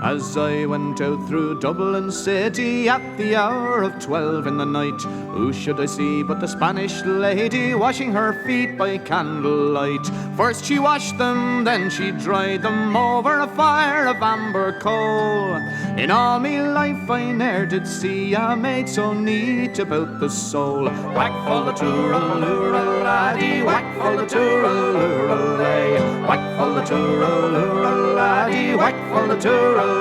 As I went out through Dublin city at the hour of 12 in the night, who should I see but the Spanish lady washing her feet by candlelight. First she washed them, then she dried them over a fire of amber coal. In all me life I ne'er did see a maid so neat about the soul. Whack full of tooraloora laddie, whack full of tooraloora lay, whack full of tooraloora laddie, whack full of tooraloora.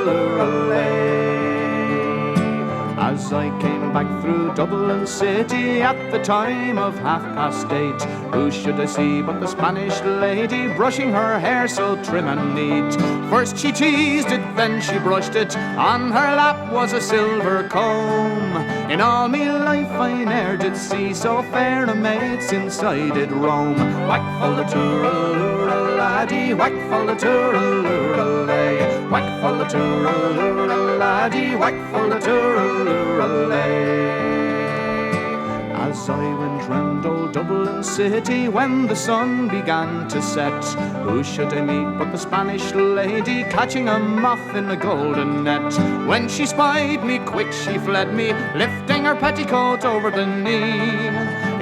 As I came back through Dublin city at the time of 8:30, who should I see but the Spanish lady brushing her hair so trim and neat. First she teased it, then she brushed it, on her lap was a silver comb. In all me life I ne'er did see so fair a maid since I did roam. Whack full of tooraloora laddie, whack full of tooraloora lay, whack full of tooraloora laddie, whack full of tooraloora lay. As I went round old Dublin city when the sun began to set, who should I meet but the Spanish lady catching a moth in a golden net. When she spied me, quick she fled me, lifting her petticoat over the knee.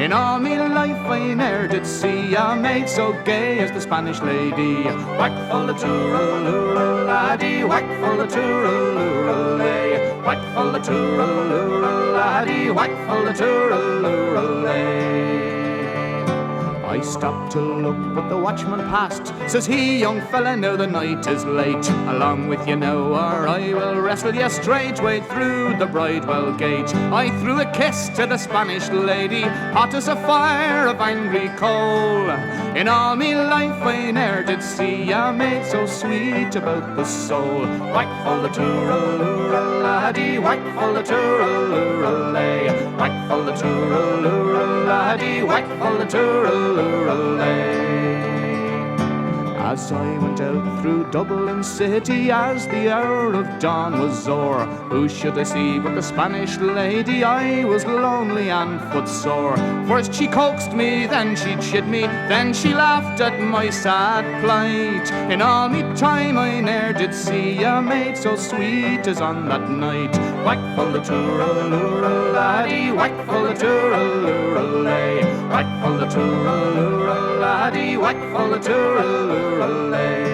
In all me life I ne'er did see a maid so gay as the Spanish lady. Whack full of tooraloora laddie, whack full of tooraloora lay, whack full of tooraloora laddie, whack full of tooraloora lay. I stopped to look, but the watchman passed. Says he, young fella, now the night is late. Along with you now, or I will wrestle you straightway through the Bridewell gate. I threw a kiss to the Spanish lady, hot as a fire of angry coal. In all me life I ne'er did see a maid so sweet about the soul. Whack full of tooraloora laddie, whack full of tooraloora lay, whack full of tooraloora laddie, whack full of tooraloora lay. As I went out through Dublin city as the hour of dawn was o'er, who should I see but the Spanish lady? I was lonely and footsore. First she coaxed me, then she chid me, then she laughed at my sad plight. In all me time I ne'er did see a maid so sweet as on that night. Whack full of tooraloora laddie, whack full of tooraloora lay, whack full of tooraloora laddie, whack full of tooraloora lay.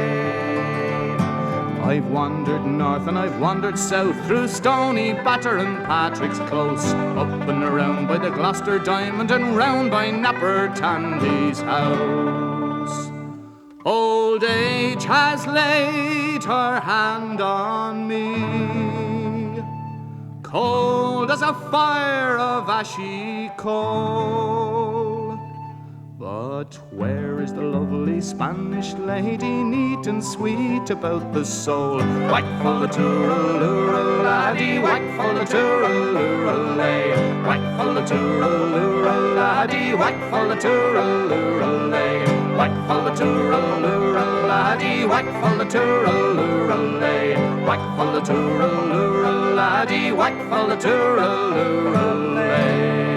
I've wandered north and I've wandered south, through Stony Batter and Patrick's Close, up and around by the Gloucester Diamond and round by Napper Tandy's house. Old age has laid her hand on me, cold as a fire of ashy coal. But where is the lovely Spanish lady, neat and sweet about the soul? Whack full of tooraloora laddie, whack full of tooraloora lay, whack full of tooraloora laddie, whack full of tooraloora lay, whack full of tooraloora laddie, whack full of tooraloora lay, whack full of tooraloora laddie, whack full of tooraloora lay.